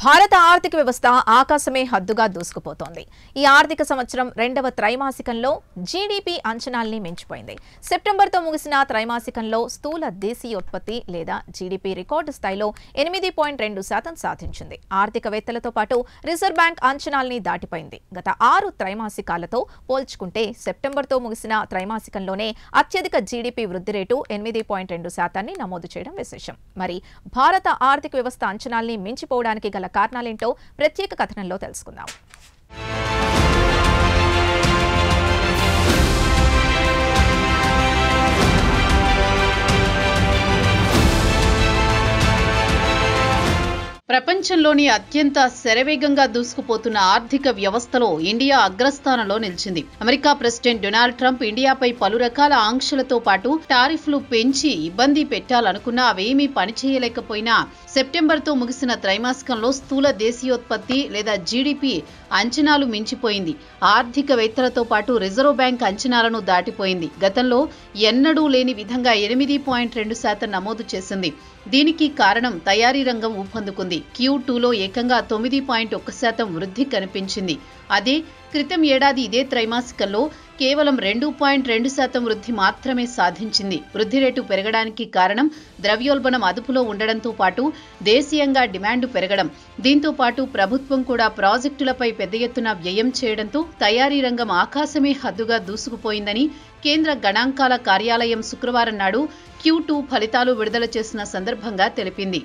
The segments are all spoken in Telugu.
భారత ఆర్థిక వ్యవస్థ ఆకాశమే హద్దుగా దూసుకుపోతోంది. ఈ ఆర్థిక సంవత్సరం రెండవ త్రైమాసికంలో జీడీపీ అంచనాల్ని మించిపోయింది. సెప్టెంబర్తో ముగిసిన త్రైమాసికంలో స్థూల దేశీయోత్పత్తి లేదా జీడీపీ రికార్డు స్థాయిలో 8.2% సాధించింది. ఆర్థికవేత్తలతో పాటు రిజర్వ్ బ్యాంక్ అంచనాల్ని దాటిపోయింది. గత 6 త్రైమాసికాలతో పోల్చుకుంటే సెప్టెంబర్తో ముగిసిన త్రైమాసికంలోనే అత్యధిక జీడీపీ వృద్ధి రేటు 8.2% నమోదు చేయడం విశేషం. మరి భారత ఆర్థిక వ్యవస్థ అంచనాల్ని మించిపోవడానికి గల కారణాలేంటో ప్రత్యేక కథనంలో తెలుసుకుందాం. ప్రపంచంలోని అత్యంత శరవేగంగా దూసుకుపోతున్న ఆర్థిక వ్యవస్థలో ఇండియా అగ్రస్థానంలో నిలిచింది. అమెరికా ప్రెసిడెంట్ డొనాల్డ్ ట్రంప్ ఇండియాపై పలు రకాల ఆంక్షలతో పాటు టారిఫ్లు పెంచి ఇబ్బంది పెట్టాలనుకున్నా అవేమీ పనిచేయలేకపోయినా సెప్టెంబర్తో ముగిసిన త్రైమాసికంలో స్థూల దేశీయోత్పత్తి లేదా జీడీపీ అంచనాలు మించిపోయింది. ఆర్థికవేత్తలతో పాటు రిజర్వ్ బ్యాంక్ అంచనాలను దాటిపోయింది. గతంలో ఎన్నడూ లేని విధంగా 8.2% నమోదు చేసింది. దీనికి కారణం తయారీ రంగం ఊపందుకుంది. Q2లో ఏకంగా 9.1% వృద్ధి కనిపించింది. అదే క్రితం ఏడాది ఇదే త్రైమాసికంలో కేవలం 2.2% వృద్ధి మాత్రమే సాధించింది. వృద్ధి రేటు పెరగడానికి కారణం ద్రవ్యోల్బణం అదుపులో ఉండడంతో పాటు దేశీయంగా డిమాండ్ పెరగడం. దీంతో పాటు ప్రభుత్వం కూడా ప్రాజెక్టులపై పెద్ద ఎత్తున వ్యయం చేయడంతో తయారీ రంగం ఆకాశమే హద్దుగా దూసుకుపోయిందని కేంద్ర గణాంకాల కార్యాలయం శుక్రవారం నాడు Q2 ఫలితాలు విడుదల చేసిన సందర్భంగా తెలిపింది.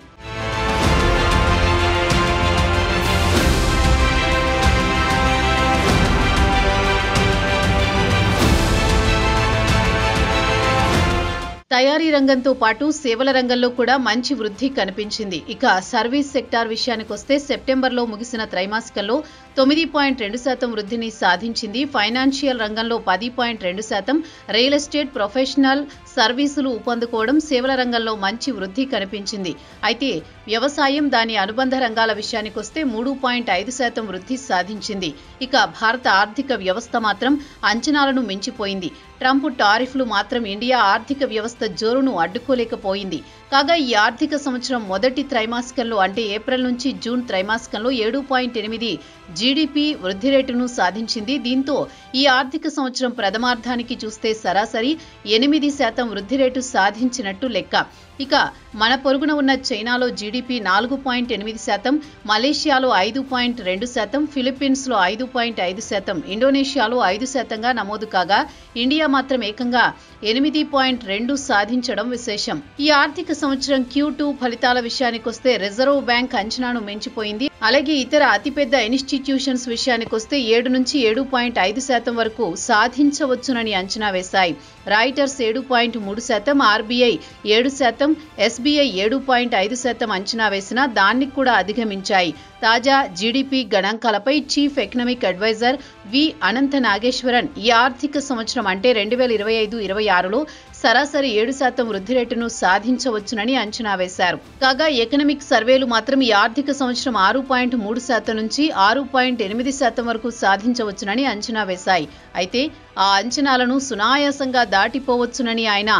తయారీ రంగంతో పాటు సేవల రంగంలో కూడా మంచి వృద్ధి కనిపించింది. ఇక సర్వీస్ సెక్టార్ విషయానికొస్తే సెప్టెంబర్లో ముగిసిన త్రైమాసికంలో 9.2% వృద్ధిని సాధించింది. ఫైనాన్షియల్ రంగంలో 10.2%, రియల్ ఎస్టేట్, ప్రొఫెషనల్ సర్వీసులు ఊపందుకోవడం, సేవల రంగంలో మంచి వృద్ధి కనిపించింది. అయితే వ్యవసాయం, దాని అనుబంధ రంగాల విషయానికొస్తే 3.5% వృద్ధి సాధించింది. ఇక భారత ఆర్థిక వ్యవస్థ మాత్రం అంచనాలను మించిపోయింది. ట్రంప్ టారిఫ్లు మాత్రం ఇండియా ఆర్థిక వ్యవస్థ జోరును అడ్డుకోలేకపోయింది. కాగా ఈ ఆర్థిక సంవత్సరం మొదటి త్రైమాసికంలో అంటే ఏప్రిల్ నుంచి జూన్ త్రైమాసికంలో 7.8 జీడీపీ వృద్ధి రేటును సాధించింది. దీంతో ఈ ఆర్థిక సంవత్సరం ప్రథమార్థానికి చూస్తే సరాసరి 8% వృద్ధి రేటు సాధించినట్టు లెక్క. ఇక మన పొరుగున ఉన్న చైనాలో జీడీపీ 4.8%, మలేషియాలో 5.2%, ఫిలిప్పీన్స్లో 5.5%, ఇండోనేషియాలో 5%గా నమోదు కాగా ఇండియా మాత్రం ఏకంగా 8.2 సాధించడం విశేషం. ఈ ఆర్థిక సంవత్సరం Q2 ఫలితాల విషయానికొస్తే రిజర్వ్ బ్యాంక్ అంచనాను మించిపోయింది. అలాగే ఇతర అతిపెద్ద ఇన్స్టిట్యూషన్స్ విషయానికొస్తే 7 నుంచి 7.5% వరకు సాధించవచ్చునని అంచనా వేశాయి. రాయిటర్స్ 7.3%, ఆర్బీఐ 7%, ఎస్బీఐ 7.5% అంచనా వేసినా దాన్ని కూడా అధిగమించాయి. తాజా జీడీపీ గణాంకాలపై చీఫ్ ఎకనామిక్ అడ్వైజర్ వి అనంత నాగేశ్వరన్ ఈ ఆర్థిక సంవత్సరం అంటే 2025-26లో సరాసరి 7% వృద్ధి రేటును సాధించవచ్చునని అంచనా వేశారు. కాగా ఎకనామిక్ సర్వేలు మాత్రం ఈ ఆర్థిక సంవత్సరం 6.3% నుంచి 6.8% వరకు సాధించవచ్చునని అంచనా వేశాయి. అయితే ఆ అంచనాలను సునాయాసంగా దాటిపోవచ్చునని ఆయన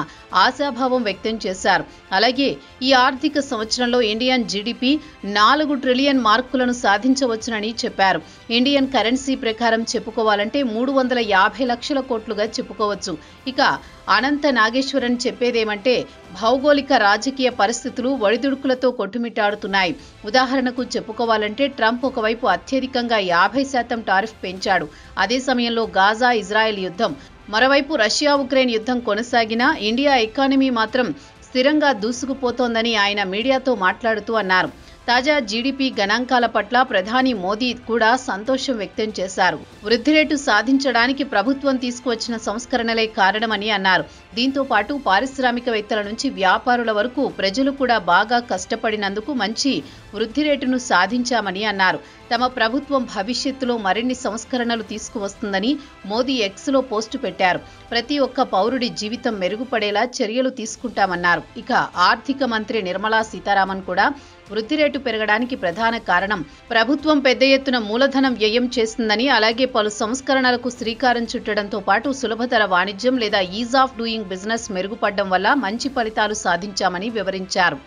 ఆశాభావం వ్యక్తం చేశారు. అలాగే ఈ ఆర్థిక సంవత్సరంలో ఇండియన్ జీడీపీ 4 ట్రిలియన్ మార్కులను సాధించవచ్చునని చెప్పారు. ఇండియన్ కరెన్సీ ప్రకారం చెప్పుకోవాలంటే 350 లక్షల కోట్లుగా చెప్పుకోవచ్చు. ఇక అనంత నాగేశ్వరన్ చెప్పేదేమంటే భౌగోళిక రాజకీయ పరిస్థితులు ఒడిదుడుకులతో కొట్టుమిట్టాడుతున్నాయి. ఉదాహరణకు చెప్పుకోవాలంటే ట్రంప్ ఒకవైపు అత్యధికంగా 50% టారిఫ్ పెంచాడు. అదే సమయంలో గాజా ఇజ్రాయెల్ యుద్ధం, మరోవైపు రష్యా ఉక్రెయిన్ యుద్ధం కొనసాగినా ఇండియా ఎకానమీ మాత్రం స్థిరంగా దూసుకుపోతోందని ఆయన మీడియాతో మాట్లాడుతూ అన్నారు. తాజా జీడీపీ గణాంకాల పట్ల ప్రధాని మోదీ కూడా సంతోషం వ్యక్తం చేశారు. వృద్ధి రేటు సాధించడానికి ప్రభుత్వం తీసుకువచ్చిన సంస్కరణలే కారణమని అన్నారు. దీంతో పాటు పారిశ్రామికవేత్తల నుంచి వ్యాపారుల వరకు ప్రజలు కూడా బాగా కష్టపడినందుకు మంచి వృద్ధి రేటును సాధించామని అన్నారు. తమ ప్రభుత్వం భవిష్యత్తులో మరిన్ని సంస్కరణలు తీసుకువస్తుందని మోదీ ఎక్స్లో పోస్టు పెట్టారు. ప్రతి ఒక్క పౌరుడి జీవితం మెరుగుపడేలా చర్యలు తీసుకుంటామన్నారు. ఇక ఆర్థిక మంత్రి నిర్మలా సీతారామన్ కూడా వృద్ధి రేటు పెరగడానికి ప్రధాన కారణం ప్రభుత్వం పెద్ద ఎత్తున మూలధనం వ్యయం చేస్తుందని, అలాగే పలు సంస్కరణలకు శ్రీకారం చుట్టడంతో పాటు సులభతర వాణిజ్యం లేదా ఈజ్ ఆఫ్ డూయింగ్ బిజినెస్ మెరుగుపడడం వల్ల మంచి ఫలితాలు సాధించామని వివరించారు.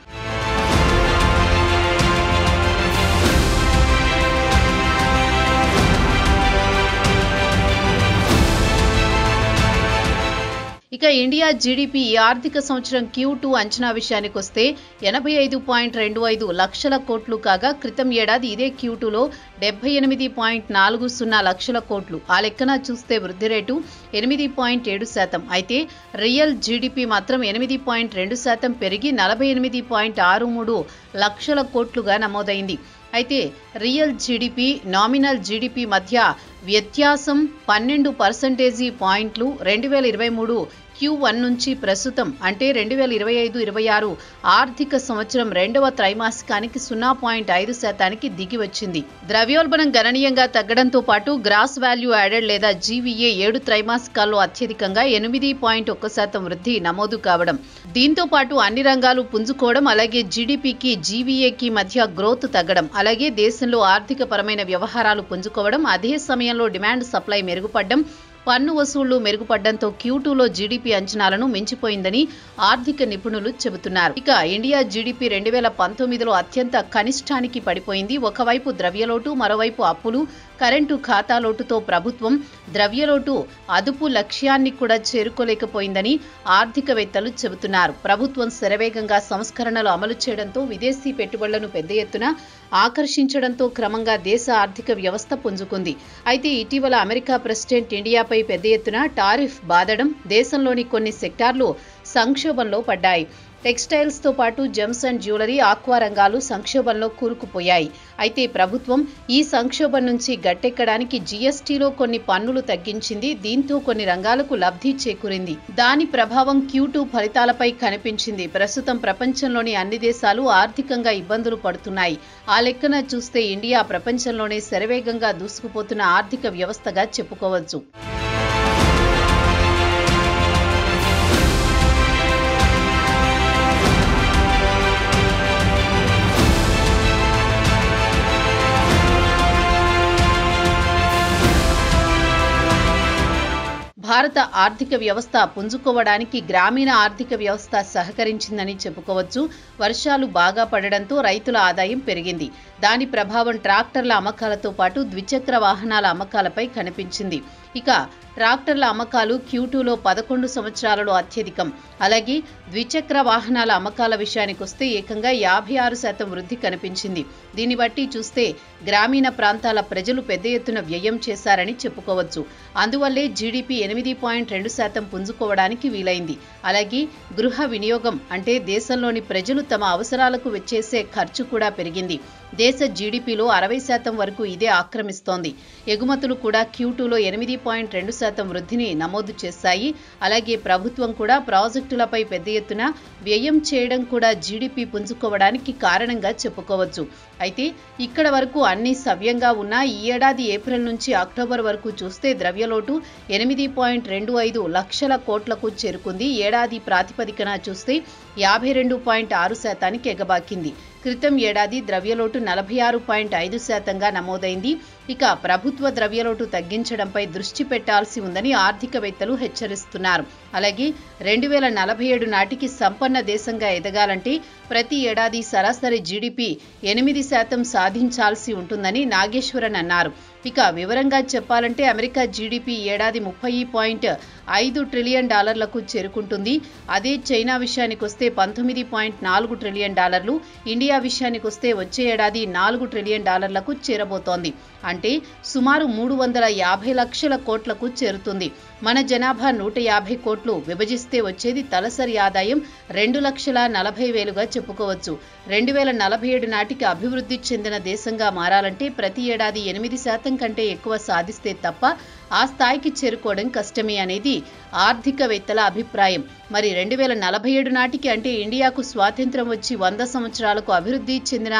ఇక ఇండియా జీడీపీ ఈ ఆర్థిక సంవత్సరం Q2 అంచనా విషయానికి వస్తే 85.25 లక్షల కోట్లు కాగా క్రితం ఏడాది ఇదే Q2లో 78.40 లక్షల కోట్లు. ఆ లెక్కన చూస్తే వృద్ధి రేటు 8.7%. అయితే రియల్ జీడీపీ మాత్రం 8.2% పెరిగి 48.63 లక్షల కోట్లుగా నమోదైంది. అయితే రియల్ జీడీపీ, నామినల్ జీడీపీ మధ్య వ్యత్యాసం 12% పాయింట్లు 2023 Q1 నుంచి ప్రస్తుతం అంటే 2025-26 ఆర్థిక సంవత్సరం రెండవ త్రైమాసికానికి 0.5% దిగి వచ్చింది. ద్రవ్యోల్బణం గణనీయంగా తగ్గడంతో పాటు గ్రాస్ వాల్యూ యాడెడ్ లేదా GVA 7 త్రైమాసికాల్లో అత్యధికంగా 8.1% వృద్ధి నమోదు కావడం, దీంతో పాటు అన్ని రంగాలు పుంజుకోవడం, అలాగే జీడీపీకి GVAకి మధ్య గ్రోత్ తగ్గడం, అలాగే దేశంలో ఆర్థిక పరమైన వ్యవహారాలు పుంజుకోవడం, అదే సమయంలో డిమాండ్ సప్లై మెరుగుపడడం, పన్ను వసూళ్లు మెరుగుపడడంతో Q2లో జీడీపీ అంచనాలను మించిపోయిందని ఆర్థిక నిపుణులు చెబుతున్నారు. ఇక ఇండియా జీడీపీ 2019లో అత్యంత కనిష్టానికి పడిపోయింది. ఒకవైపు ద్రవ్యలోటు, మరోవైపు అప్పులు, కరెంటు ఖాతా లోటుతో ప్రభుత్వం ద్రవ్యలోటు అదుపు లక్ష్యాన్ని కూడా చేరుకోలేకపోయిందని ఆర్థికవేత్తలు చెబుతున్నారు. ప్రభుత్వం శరవేగంగా సంస్కరణలు అమలు చేయడంతో, విదేశీ పెట్టుబడులను పెద్ద ఎత్తున ఆకర్షించడంతో క్రమంగా దేశ ఆర్థిక వ్యవస్థ పుంజుకుంది. అయితే ఇటీవల అమెరికా ప్రెసిడెంట్ ఇండియాపై పెద్ద ఎత్తున టారిఫ్ బాదడం దేశంలోని కొన్ని సెక్టార్లు సంక్షోభంలో పడ్డాయి. టెక్స్టైల్స్ తో పాటు జెమ్స్ అండ్ జ్యువెలరీ, ఆక్వా రంగాలు సంక్షోభంలో కూరుకుపోయాయి. అయితే ప్రభుత్వం ఈ సంక్షోభం నుంచి గట్టెక్కడానికి జీఎస్టీలో కొన్ని పన్నులు తగ్గించింది. దీంతో కొన్ని రంగాలకు లబ్ధి చేకూరింది. దాని ప్రభావం Q2 ఫలితాలపై కనిపించింది. ప్రస్తుతం ప్రపంచంలోని అన్ని దేశాలు ఆర్థికంగా ఇబ్బందులు పడుతున్నాయి. ఆ లెక్కన చూస్తే ఇండియా ప్రపంచంలోనే శరవేగంగా దూసుకుపోతున్న ఆర్థిక వ్యవస్థగా చెప్పుకోవచ్చు. భారత ఆర్థిక వ్యవస్థ పుంజుకోవడానికి గ్రామీణ ఆర్థిక వ్యవస్థ సహకరించిందని చెప్పుకోవచ్చు. వర్షాలు బాగా పడడంతో రైతుల ఆదాయం పెరిగింది. దాని ప్రభావం ట్రాక్టర్ల అమ్మకాలతో పాటు ద్విచక్ర వాహనాల అమ్మకాలపై కనిపించింది. ఇక ట్రాక్టర్ల అమ్మకాలు Q2లో 11 సంవత్సరాలలో అత్యధికం. అలాగే ద్విచక్ర వాహనాల అమ్మకాల విషయానికి వస్తే ఏకంగా 56% వృద్ధి కనిపించింది. దీన్ని బట్టి చూస్తే గ్రామీణ ప్రాంతాల ప్రజలు పెద్ద ఎత్తున వ్యయం చేశారని చెప్పుకోవచ్చు. అందువల్లే జీడీపీ 8.2% పుంజుకోవడానికి వీలైంది. అలాగే గృహ వినియోగం అంటే దేశంలోని ప్రజలు తమ అవసరాలకు వెచ్చేసే ఖర్చు కూడా పెరిగింది. దేశ జీడీపీలో 60% వరకు ఇదే ఆక్రమిస్తోంది. ఎగుమతులు కూడా Q2లో 8.2% వృద్ధిని నమోదు చేశాయి. అలాగే ప్రభుత్వం కూడా ప్రాజెక్టులపై పెద్ద ఎత్తున వ్యయం చేయడం కూడా జీడీపీ పుంజుకోవడానికి కారణంగా చెప్పుకోవచ్చు. అయితే ఇక్కడ వరకు అన్ని సవ్యంగా ఉన్న ఈ ఏడాది ఏప్రిల్ నుంచి అక్టోబర్ వరకు చూస్తే ద్రవ్యలోటు 8.25 లక్షల కోట్లకు చేరుకుంది. ఏడాది ప్రాతిపదికన చూస్తే 52.6% ఎగబాకింది. క్రితం ఏడాది ద్రవ్యలోటు 46.5%గా నమోదైంది. ఇక ప్రభుత్వ ద్రవ్యలోటు తగ్గించడంపై దృష్టి పెట్టాల్సి ఉందని ఆర్థికవేత్తలు హెచ్చరిస్తున్నారు. అలాగే 2047 నాటికి సంపన్న దేశంగా ఎదగాలంటే ప్రతి ఏడాది సరాసరి జీడీపీ 8% సాధించాల్సి ఉంటుందని నాగేశ్వరన్ అన్నారు. ఇక వివరంగా చెప్పాలంటే అమెరికా జీడీపీ ఏడాది $30.5 ట్రిలియన్ చేరుకుంటుంది. అదే చైనా విషయానికి వస్తే $19.4 ట్రిలియన్, ఇండియా విషయానికి వస్తే వచ్చే ఏడాది $4 ట్రిలియన్ చేరబోతోంది. అంటే సుమారు 350 లక్షల కోట్లకు చేరుతుంది. మన జనాభా 150 కోట్లు విభజిస్తే వచ్చేది తలసరి ఆదాయం 2,40,000గా చెప్పుకోవచ్చు. 2047 నాటికి అభివృద్ధి చెందిన దేశంగా మారాలంటే ప్రతి ఏడాది 8% కంటే ఎక్కువ సాధిస్తే తప్ప ఆ స్థాయికి చేరుకోవడం కష్టమే అనేది ఆర్థికవేత్తల అభిప్రాయం. మరి 2047 నాటికి అంటే ఇండియాకు స్వాతంత్ర్యం వచ్చి 100 సంవత్సరాలకు అభివృద్ధి చెందిన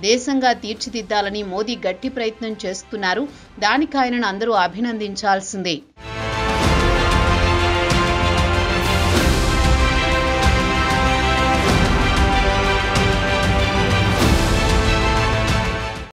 దేశంగా తీర్చిదిద్దాలని మోదీ గట్టి ప్రయత్నం చేస్తున్నారు. దానికి ఆయనను అందరూ అభినందించాల్సిందే.